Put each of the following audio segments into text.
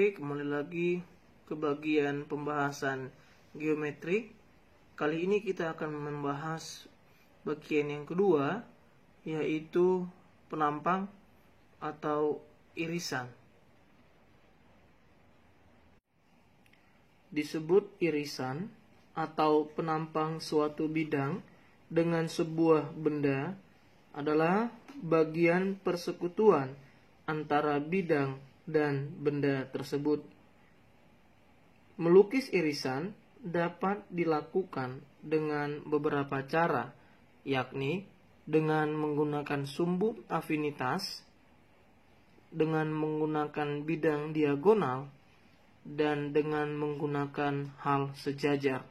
Oke, kembali lagi ke bagian pembahasan geometri. Kali ini kita akan membahas bagian yang kedua, yaitu penampang atau irisan. Disebut irisan atau penampang suatu bidang dengan sebuah benda adalah bagian persekutuan antara bidang dan benda tersebut. Melukis irisan dapat dilakukan dengan beberapa cara, yakni dengan menggunakan sumbu afinitas, dengan menggunakan bidang diagonal, dan dengan menggunakan hal sejajar.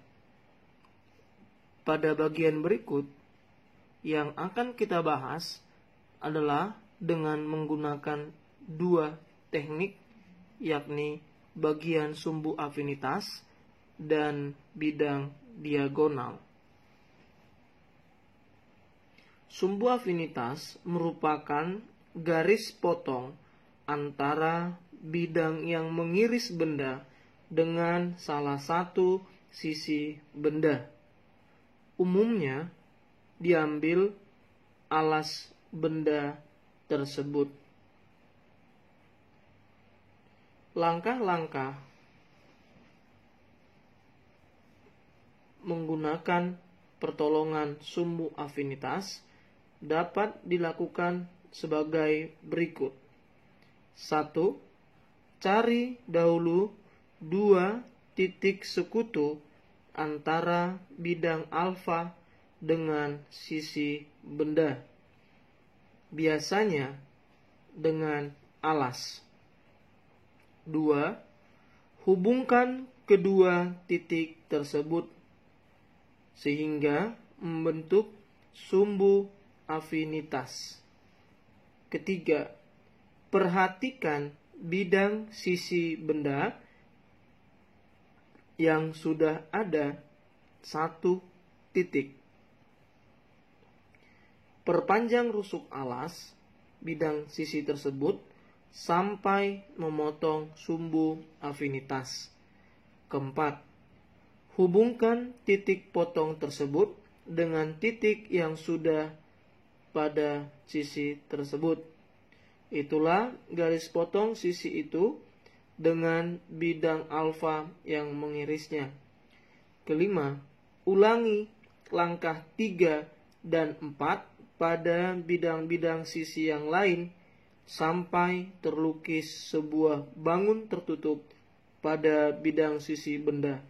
Pada bagian berikut, yang akan kita bahas adalah dengan menggunakan dua teknik, yakni bagian sumbu afinitas dan bidang diagonal. Sumbu afinitas merupakan garis potong antara bidang yang mengiris benda dengan salah satu sisi benda. Umumnya diambil alas benda tersebut. Langkah-langkah menggunakan pertolongan sumbu afinitas dapat dilakukan sebagai berikut. 1. Cari dahulu dua titik sekutu antara bidang alfa dengan sisi benda, biasanya dengan alas. 2. Hubungkan kedua titik tersebut sehingga membentuk sumbu afinitas. 3. Perhatikan bidang sisi benda yang sudah ada satu titik. Perpanjang rusuk alas bidang sisi tersebut sampai memotong sumbu afinitas. 4. Hubungkan titik potong tersebut dengan titik yang sudah pada sisi tersebut. Itulah garis potong sisi itu dengan bidang alfa yang mengirisnya. 5. Ulangi langkah 3 dan 4 pada bidang-bidang sisi yang lain sampai terlukis sebuah bangun tertutup pada bidang sisi benda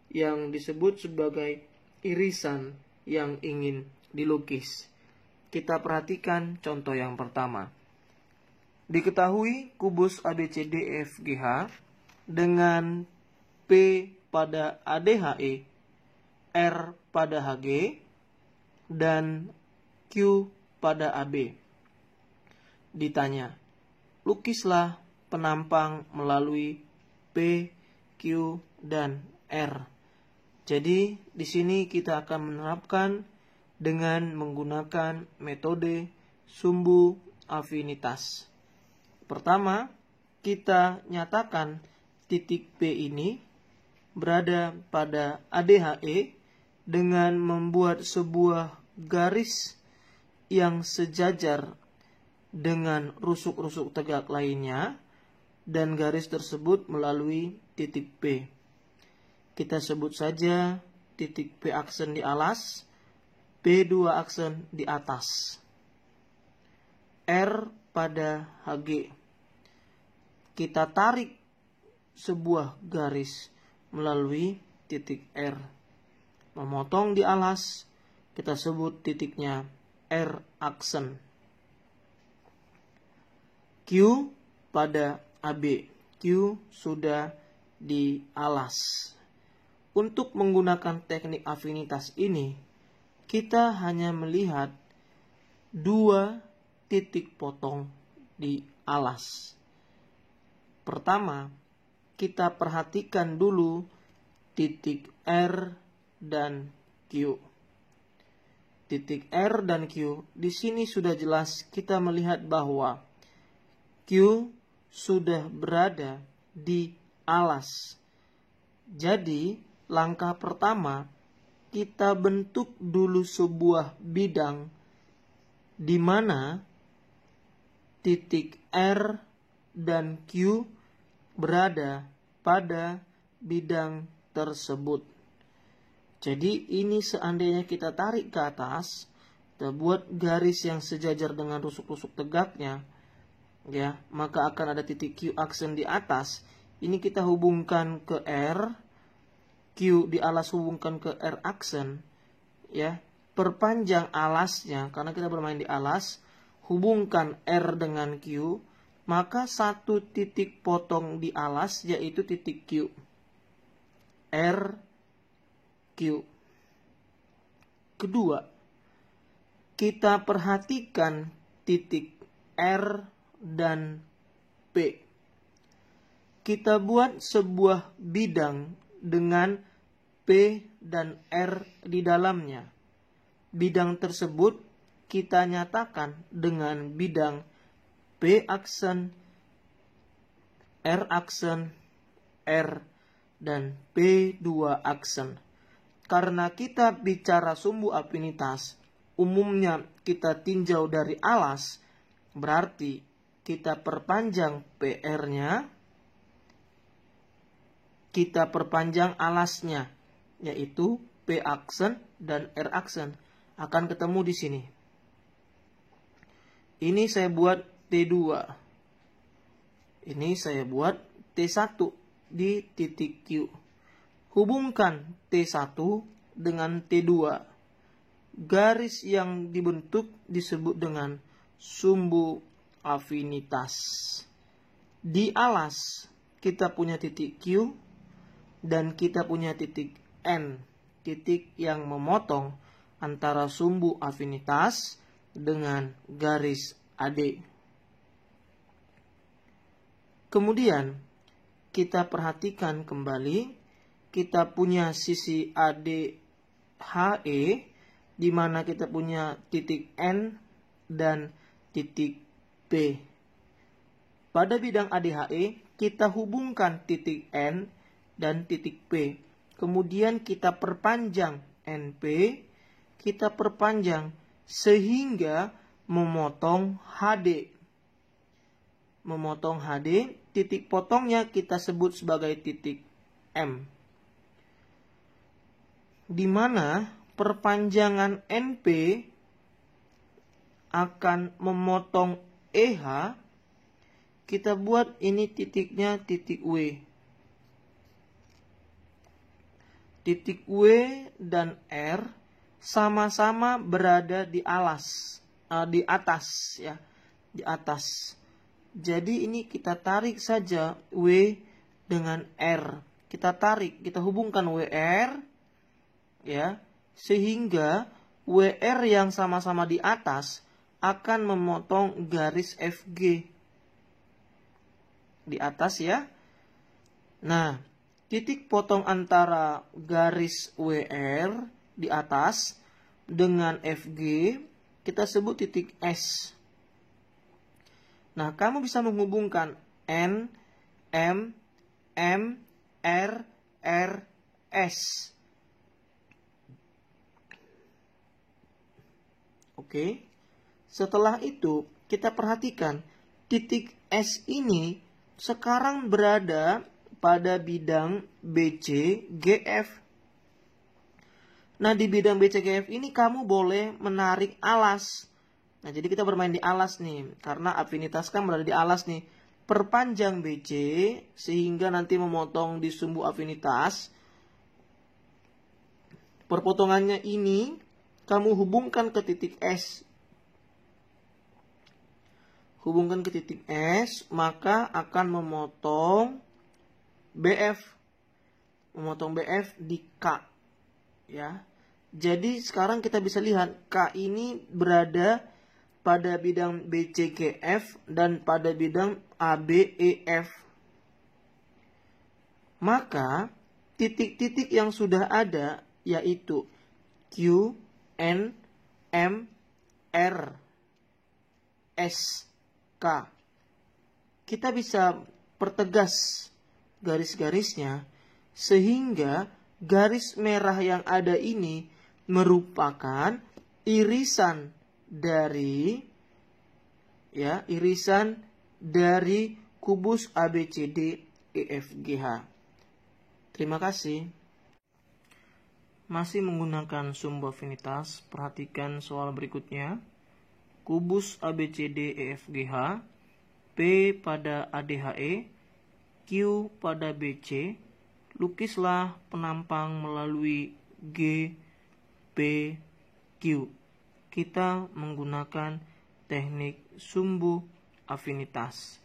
yang disebut sebagai irisan yang ingin dilukis. Kita perhatikan contoh yang pertama. Diketahui kubus ABCDEFGH dengan P pada ADHE, R pada HG, dan Q pada AB. Ditanya, lukislah penampang melalui P, Q, dan R. Jadi, di sini kita akan menerapkan dengan menggunakan metode sumbu afinitas. Pertama, kita nyatakan titik P ini berada pada ADHE dengan membuat sebuah garis yang sejajar dengan rusuk-rusuk tegak lainnya, dan garis tersebut melalui titik P. Kita sebut saja titik P aksen di alas, P2 aksen di atas. R pada HG. Kita tarik sebuah garis melalui titik R. Memotong di alas, kita sebut titiknya R aksen. Q pada AB. Q sudah di alas. Untuk menggunakan teknik afinitas ini, kita hanya melihat dua titik potong di alas. Pertama, kita perhatikan dulu titik R dan Q. Titik R dan Q, di sini sudah jelas kita melihat bahwa Q sudah berada di alas. Jadi, langkah pertama, kita bentuk dulu sebuah bidang di mana titik R dan Q berada pada bidang tersebut. Jadi ini seandainya kita tarik ke atas, kita buat garis yang sejajar dengan rusuk-rusuk tegaknya, ya, maka akan ada titik Q aksen di atas. Ini kita hubungkan ke R, Q di alas hubungkan ke R aksen, ya. Perpanjang alasnya karena kita bermain di alas, hubungkan R dengan Q, maka satu titik potong di alas yaitu titik Q. R, Q. Kedua, kita perhatikan titik R dan P. Kita buat sebuah bidang dengan P dan R di dalamnya. Bidang tersebut kita nyatakan dengan bidang P aksen, R aksen, R, dan P2 aksen. Karena kita bicara sumbu afinitas, umumnya kita tinjau dari alas, berarti kita perpanjang PR-nya, kita perpanjang alasnya, yaitu P aksen dan R aksen. Akan ketemu di sini. Ini saya buat T2. Ini saya buat T1 di titik Q. Hubungkan T1 dengan T2. Garis yang dibentuk disebut dengan sumbu afinitas. Di alas kita punya titik Q dan kita punya titik N, titik yang memotong antara sumbu afinitas dengan garis AD. Kemudian kita perhatikan kembali, kita punya sisi ADHE di mana kita punya titik N dan titik P. Pada bidang ADHE kita hubungkan titik N dan titik P. Kemudian kita perpanjang NP, kita perpanjang sehingga memotong HD. Memotong HD, titik potongnya kita sebut sebagai titik M. Di mana perpanjangan NP akan memotong EH, kita buat ini titiknya titik W. Titik W dan R sama-sama berada di atas ya, di atas. Jadi ini kita tarik saja W dengan R. Kita tarik, kita hubungkan WR ya, sehingga WR yang sama-sama di atas akan memotong garis FG di atas ya. Nah, titik potong antara garis WR di atas dengan FG kita sebut titik S. Nah, kamu bisa menghubungkan N, M, M, R, R, S. Oke. Setelah itu, kita perhatikan titik S ini sekarang berada pada bidang BC GF. Nah, di bidang BC GF ini kamu boleh menarik alas. Nah, jadi kita bermain di alas nih, karena afinitas kan berada di alas nih. Perpanjang BC sehingga nanti memotong di sumbu afinitas. Perpotongannya ini kamu hubungkan ke titik S. Hubungkan ke titik S, maka akan memotong BF. Memotong BF di K. Ya. Jadi sekarang kita bisa lihat K ini berada pada bidang BCGF dan pada bidang ABEF. Maka titik-titik yang sudah ada yaitu Q, N, M, R, S, K. Kita bisa pertegas garis-garisnya, sehingga garis merah yang ada ini merupakan irisan dari kubus ABCD EFGH. Terima kasih. Masih menggunakan sumbu afinitas, perhatikan soal berikutnya. Kubus ABCD EFGH, P pada ADHE, Q pada BC, lukislah penampang melalui G, P, Q. Kita menggunakan teknik sumbu afinitas.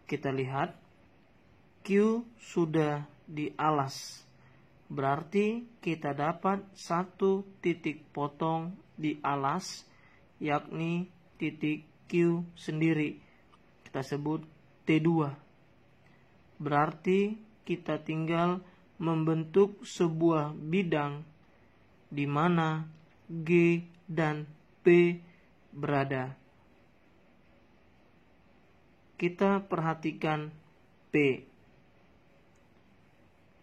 Kita lihat, Q sudah di alas. Berarti kita dapat satu titik potong di alas, yakni titik Q sendiri. Kita sebut T2. Berarti kita tinggal membentuk sebuah bidang di mana G dan P berada. Kita perhatikan P.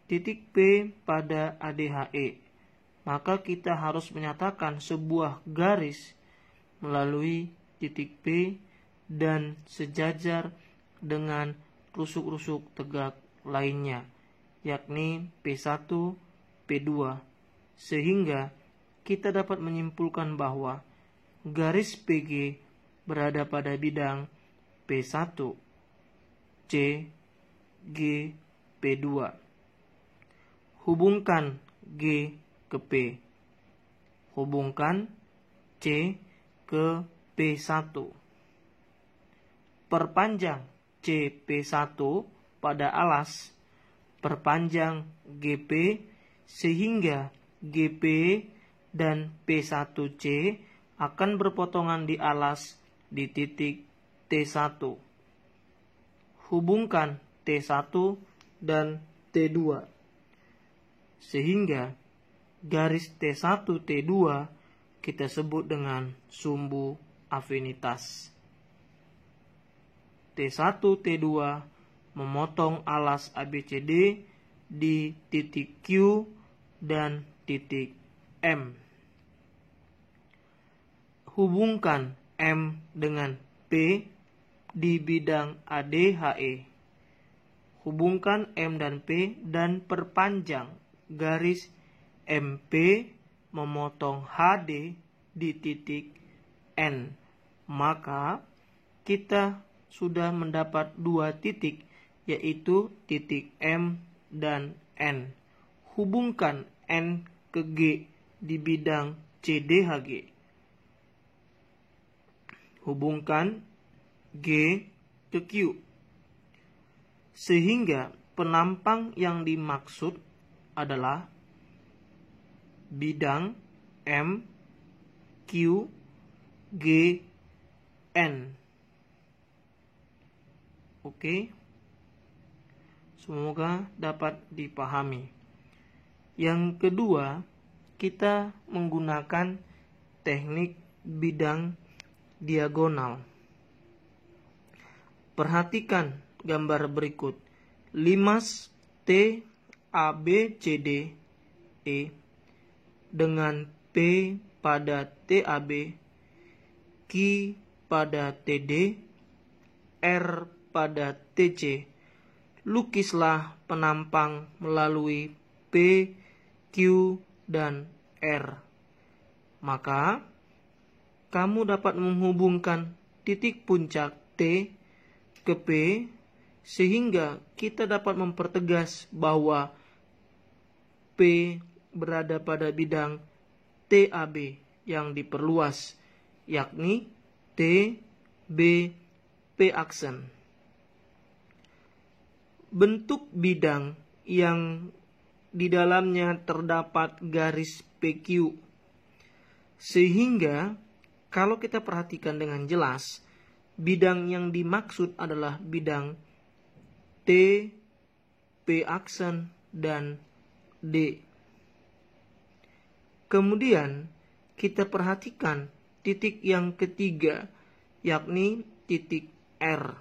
Titik P pada ADHE. Maka kita harus menyatakan sebuah garis melalui titik P dan sejajar dengan rusuk-rusuk tegak lainnya, yakni P1, P2. Sehingga kita dapat menyimpulkan bahwa garis PG berada pada bidang P1, C, G, P2. Hubungkan G ke P. Hubungkan C ke P1. Perpanjang CP1 pada alas. Perpanjang GP sehingga GP dan P1C akan berpotongan di alas di titik T1. Hubungkan T1 dan T2. Sehingga garis T1 T2 kita sebut dengan sumbu afinitas. T1 T2 memotong alas ABCD di titik Q dan titik M. Hubungkan M dengan P di bidang ADHE. Hubungkan M dan P dan perpanjang garis MP memotong HD di titik N. Maka kita sudah mendapat dua titik, yaitu titik M dan N. Hubungkan N ke G di bidang CDHG. Hubungkan G ke Q. Sehingga penampang yang dimaksud adalah bidang M, Q, G, N. Oke. Semoga dapat dipahami. Yang kedua, kita menggunakan teknik bidang diagonal. Perhatikan gambar berikut. Limas T A B C D E dengan P pada TAB, Q pada TD, R pada TC. Lukislah penampang melalui P, Q, dan R. Maka kamu dapat menghubungkan titik puncak T ke P sehingga kita dapat mempertegas bahwa P berada pada bidang TAB yang diperluas, yakni T, B, P aksen. Bentuk bidang yang di dalamnya terdapat garis PQ, sehingga kalau kita perhatikan dengan jelas, bidang yang dimaksud adalah bidang T, P aksen, dan D. Kemudian kita perhatikan titik yang ketiga, yakni titik R.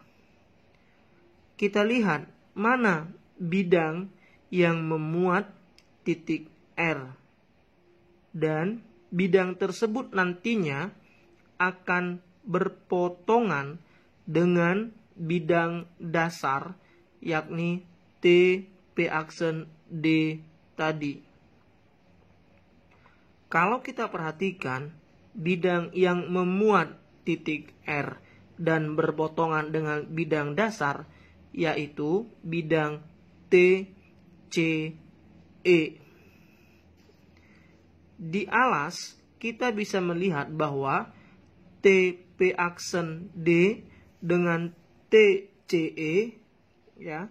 Kita lihat mana bidang yang memuat titik R. Dan bidang tersebut nantinya akan berpotongan dengan bidang dasar, yakni T P aksen D tadi. Kalau kita perhatikan, bidang yang memuat titik R dan berpotongan dengan bidang dasar, yaitu bidang T C E. Di alas, kita bisa melihat bahwa TP aksen D dengan TCE, ya,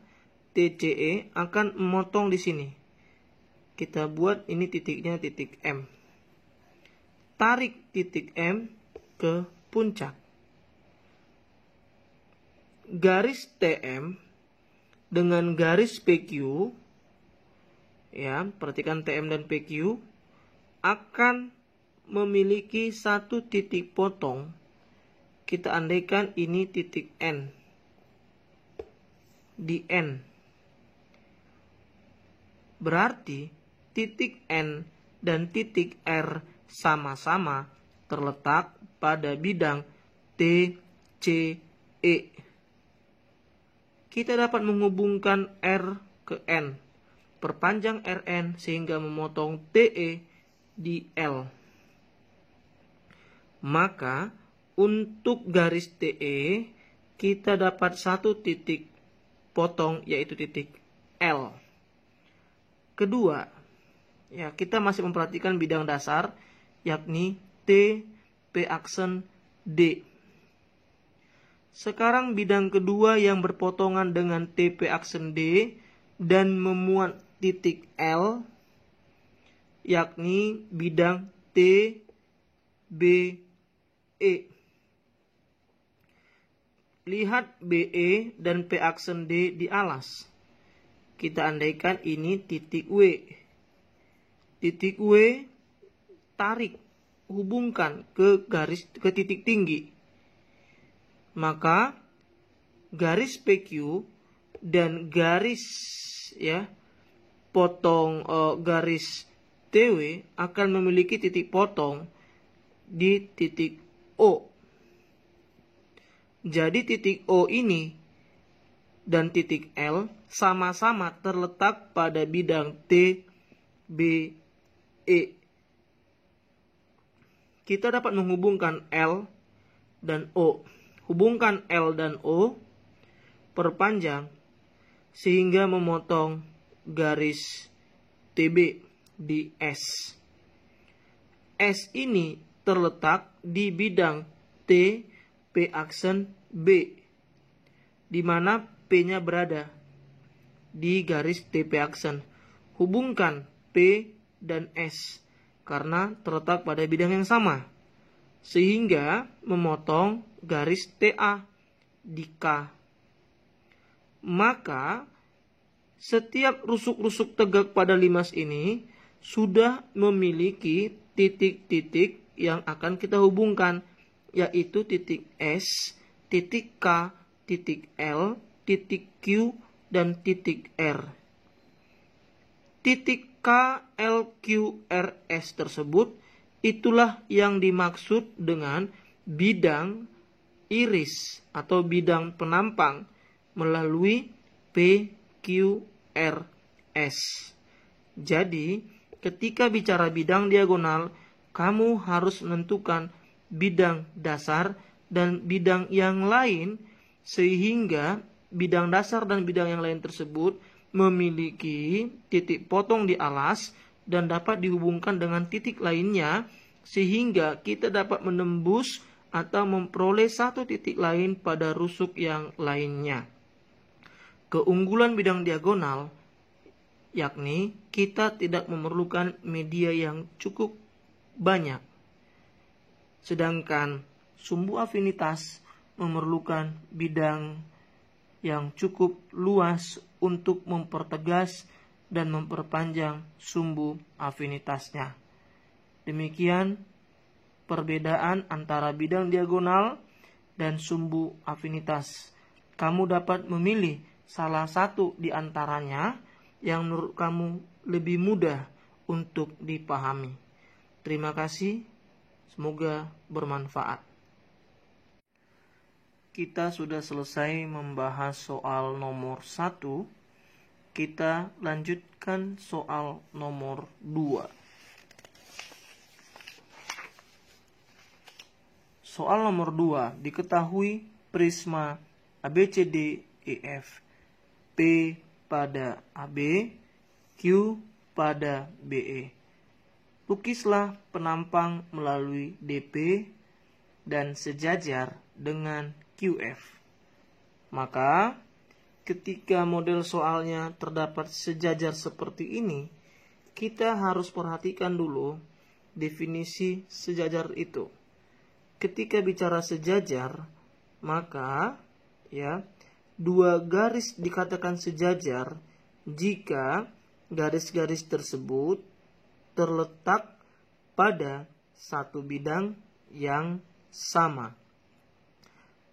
TCE akan memotong di sini. Kita buat ini titiknya titik M. Tarik titik M ke puncak. Garis TM dengan garis PQ, ya, perhatikan TM dan PQ akan memiliki satu titik potong. Kita andaikan ini titik N. Di N. Berarti titik N dan titik R sama-sama terletak pada bidang TCE. Kita dapat menghubungkan R ke N. Perpanjang RN sehingga memotong TE di L. Maka untuk garis TE kita dapat satu titik potong, yaitu titik L. Kedua, ya, kita masih memperhatikan bidang dasar, yakni T P aksen D. Sekarang bidang kedua yang berpotongan dengan TP aksen D dan memuat titik L, yakni bidang T B E. Lihat BE dan P aksen D di alas. Kita andaikan ini titik W. Titik W tarik, hubungkan ke titik tinggi. Maka garis PQ dan garis, ya, potong garis TW akan memiliki titik potong di titik O. Jadi titik O ini dan titik L sama-sama terletak pada bidang T B E. Kita dapat menghubungkan L dan O. Hubungkan L dan O, perpanjang sehingga memotong garis TB di S. S ini terletak di bidang T P aksen B, di mana P-nya berada di garis TP aksen. Hubungkan P dan S karena terletak pada bidang yang sama, sehingga memotong garis TA di K. Maka setiap rusuk-rusuk tegak pada limas ini sudah memiliki titik-titik yang akan kita hubungkan, yaitu titik S, titik K, titik L, titik Q, dan titik R. Titik K, L, Q, R, S tersebut itulah yang dimaksud dengan bidang iris atau bidang penampang melalui P, Q, R, S. Jadi, ketika bicara bidang diagonal, kamu harus menentukan bidang dasar dan bidang yang lain, sehingga bidang dasar dan bidang yang lain tersebut memiliki titik potong di alas dan dapat dihubungkan dengan titik lainnya, sehingga kita dapat menembus atau memperoleh satu titik lain pada rusuk yang lainnya. Keunggulan bidang diagonal yakni kita tidak memerlukan media yang cukup banyak. Sedangkan sumbu afinitas memerlukan bidang yang cukup luas untuk mempertegas dan memperpanjang sumbu afinitasnya. Demikian perbedaan antara bidang diagonal dan sumbu afinitas. Kamu dapat memilih salah satu di antaranya yang menurut kamu lebih mudah untuk dipahami. Terima kasih, semoga bermanfaat. Kita sudah selesai membahas soal nomor 1. Kita lanjutkan soal nomor 2. Soal nomor 2, diketahui prisma ABCDEF, P pada AB, Q pada BE. Lukislah penampang melalui DP dan sejajar dengan QF. Maka, ketika model soalnya terdapat sejajar seperti ini, kita harus perhatikan dulu definisi sejajar itu. Ketika bicara sejajar, maka dua garis dikatakan sejajar jika garis-garis tersebut terletak pada satu bidang yang sama.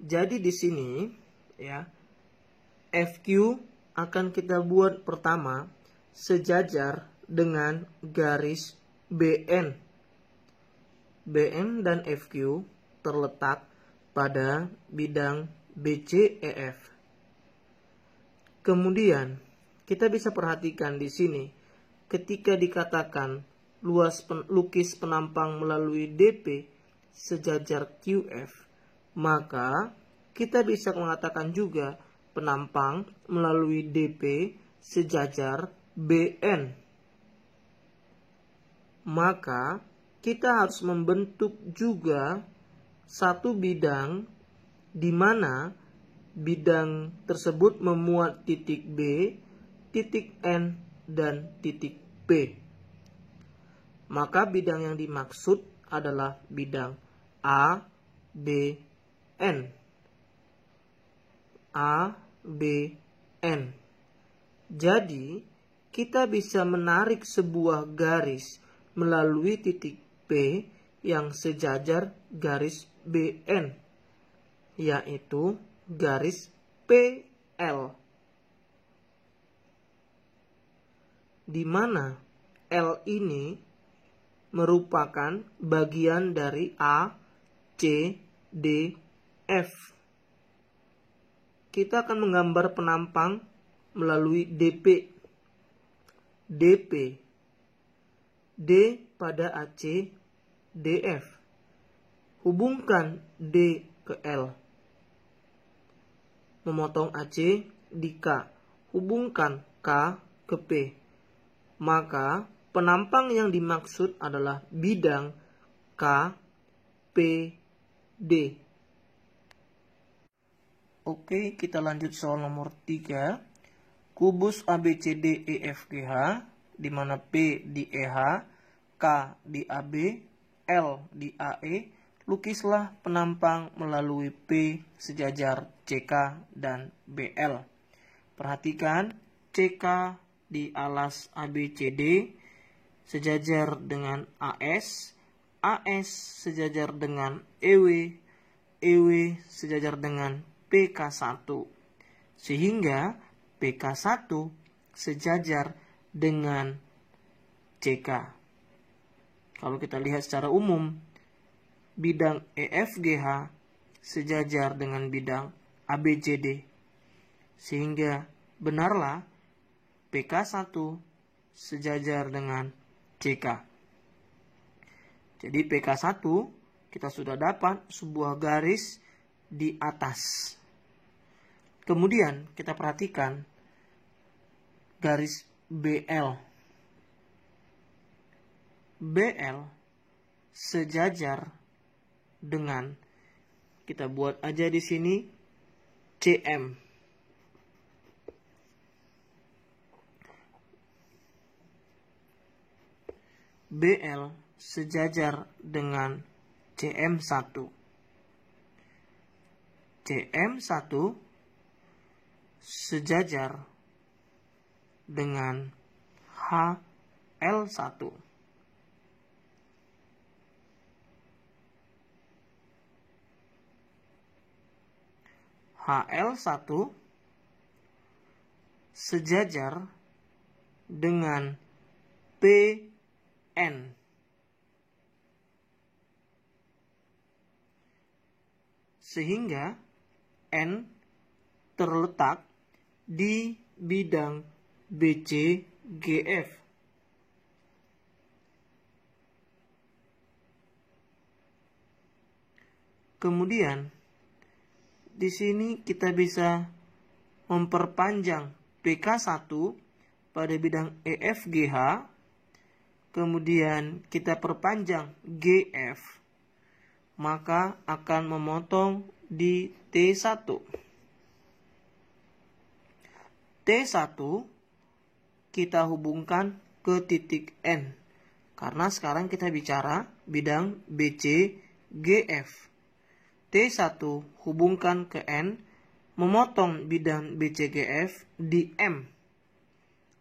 Jadi di sini FQ akan kita buat pertama sejajar dengan garis BN. BN dan FQ terletak pada bidang BCEF. Kemudian kita bisa perhatikan di sini ketika dikatakan lukis penampang melalui DP sejajar QF, maka kita bisa mengatakan juga penampang melalui DP sejajar BN. Maka kita harus membentuk juga satu bidang di mana bidang tersebut memuat titik B, titik N, dan titik P. Maka bidang yang dimaksud adalah bidang A, B, N. A, B, N. Jadi, kita bisa menarik sebuah garis melalui titik P yang sejajar garis BN, yaitu garis PL, di mana L ini merupakan bagian dari A, C, D, F. Kita akan menggambar penampang melalui DP. DP. D pada AC, DF. Hubungkan D ke L. Memotong AC di K. Hubungkan K ke P. Maka penampang yang dimaksud adalah bidang K, P, D. Oke, kita lanjut soal nomor 3. Kubus ABCDEFGH, di mana P di EH, K di AB, L di AE. Lukislah penampang melalui P sejajar CK dan BL. Perhatikan CK di alas ABCD sejajar dengan AS, AS sejajar dengan EW, EW sejajar dengan PK1, sehingga PK1 sejajar dengan CK. Kalau kita lihat secara umum, bidang EFGH sejajar dengan bidang ABCD, sehingga benarlah PK1 sejajar dengan CK. Jadi PK1 kita sudah dapat sebuah garis di atas. Kemudian kita perhatikan garis BL. BL sejajar dengan, kita buat aja di sini CM. BL sejajar dengan CM1. CM1 sejajar dengan HL1. HL1 sejajar dengan PN. Sehingga N terletak di bidang BCGF. Kemudian di sini kita bisa memperpanjang PK1 pada bidang EFGH, kemudian kita perpanjang GF, maka akan memotong di T1. T1 kita hubungkan ke titik N, karena sekarang kita bicara bidang BCGF. T1 hubungkan ke N, memotong bidang BCGF di M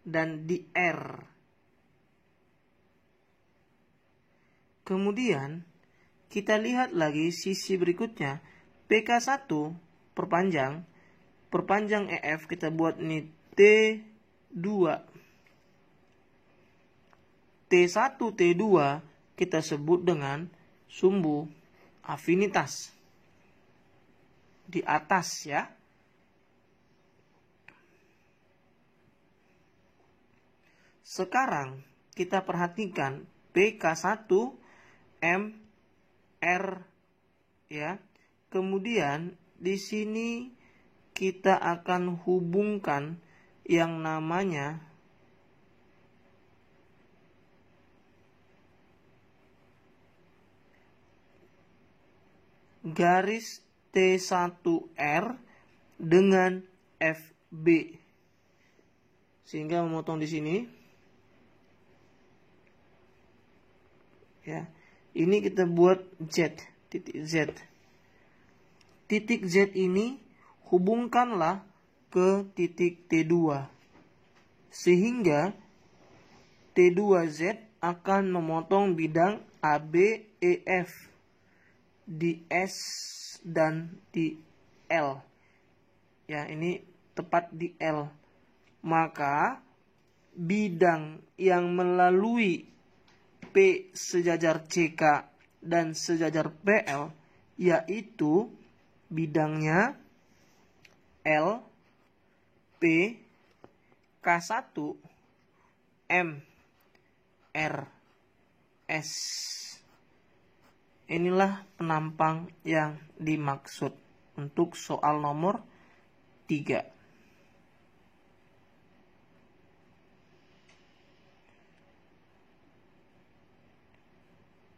dan di R. Kemudian kita lihat lagi sisi berikutnya, PK1 perpanjang EF, kita buat ini T2. T1, T2 kita sebut dengan sumbu afinitas. Di atas ya. Sekarang kita perhatikan PK1 M R ya. Kemudian di sini kita akan hubungkan yang namanya garis T1R dengan FB. Sehingga memotong di sini. Ya. Ini kita buat Z, titik Z. Titik Z ini hubungkanlah ke titik T2. Sehingga T2Z akan memotong bidang ABEF di S dan di L. Ya, ini tepat di L. Maka bidang yang melalui P sejajar CK dan sejajar PL yaitu bidangnya L, P, K1, M, R, S. Inilah penampang yang dimaksud untuk soal nomor 3.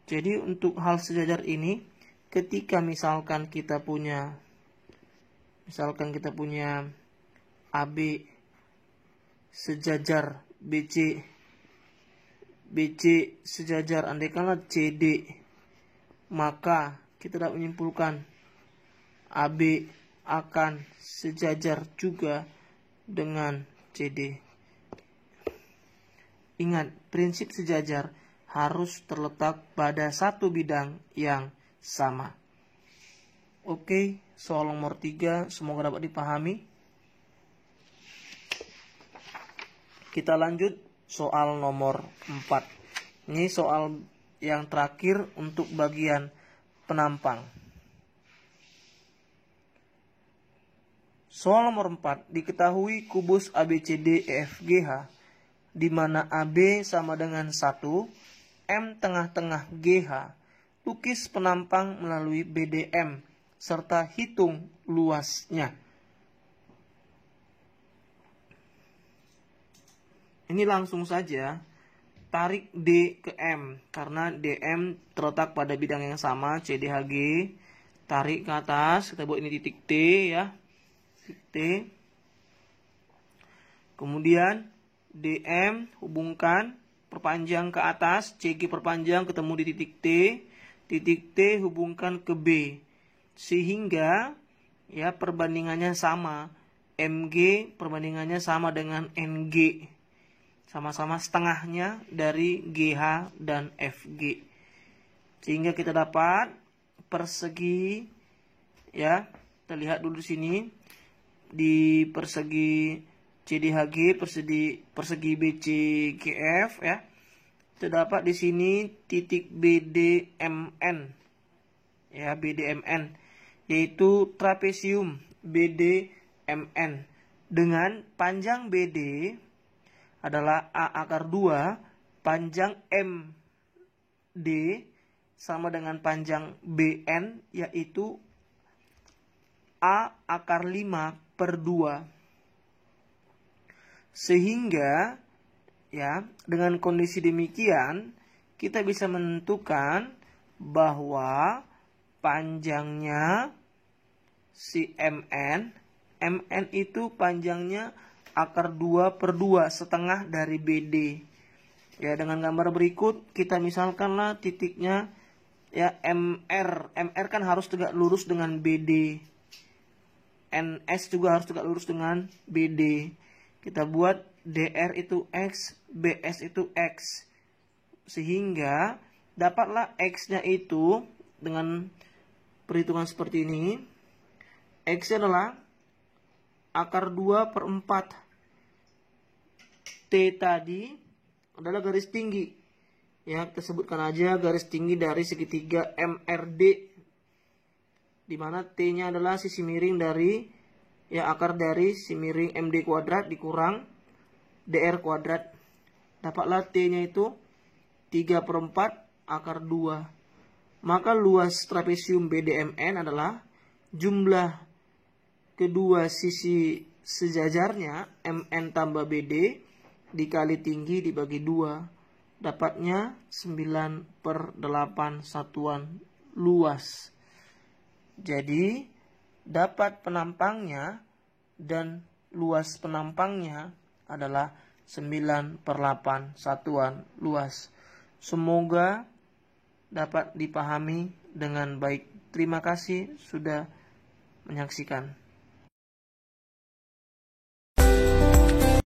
Jadi untuk hal sejajar ini, ketika misalkan kita punya AB sejajar BC sejajar andaikanlah CD, maka kita dapat menyimpulkan AB akan sejajar juga dengan CD. Ingat, prinsip sejajar harus terletak pada satu bidang yang sama. Oke, soal nomor 3 semoga dapat dipahami. Kita lanjut soal nomor 4. Ini soal yang terakhir untuk bagian penampang. Soal nomor 4, diketahui kubus ABCDEFGH di mana AB sama dengan 1, M tengah-tengah GH. Lukis penampang melalui BDM serta hitung luasnya. Ini langsung saja tarik D ke M karena DM terletak pada bidang yang sama CDHG. Tarik ke atas, kita buat ini titik T ya. Titik T. Kemudian DM hubungkan, perpanjang ke atas, CG perpanjang ketemu di titik T hubungkan ke B. Sehingga ya perbandingannya sama, MG perbandingannya sama dengan NG. Sama-sama setengahnya dari GH dan FG. Sehingga kita dapat persegi ya, kita lihat dulu di sini di persegi CDHG persegi BCGF ya. Terdapat di sini titik BDMN ya, BDMN yaitu trapesium BDMN dengan panjang BD adalah A akar 2, panjang MD sama dengan panjang BN yaitu A akar 5/2. Sehingga ya, dengan kondisi demikian kita bisa menentukan bahwa panjangnya si MN itu panjangnya akar 2/2, setengah dari BD. Ya, dengan gambar berikut kita misalkanlah titiknya ya MR. MR kan harus tegak lurus dengan BD. NS juga harus tegak lurus dengan BD. Kita buat DR itu X, BS itu X. Sehingga dapatlah X-nya itu dengan perhitungan seperti ini. X-nya adalah akar 2/4. T tadi adalah garis tinggi. Ya, kita sebutkan aja garis tinggi dari segitiga MRD. Di mana T-nya adalah sisi miring dari ya akar dari si miring MD kuadrat dikurang DR kuadrat. Dapatlah T-nya itu 3/4 akar 2. Maka luas trapesium BDMN adalah jumlah kedua sisi sejajarnya MN tambah BD dikali tinggi dibagi 2. Dapatnya 9/8 satuan luas. Jadi dapat penampangnya dan luas penampangnya adalah 9/8 satuan luas. Semoga dapat dipahami dengan baik. Terima kasih sudah menyaksikan.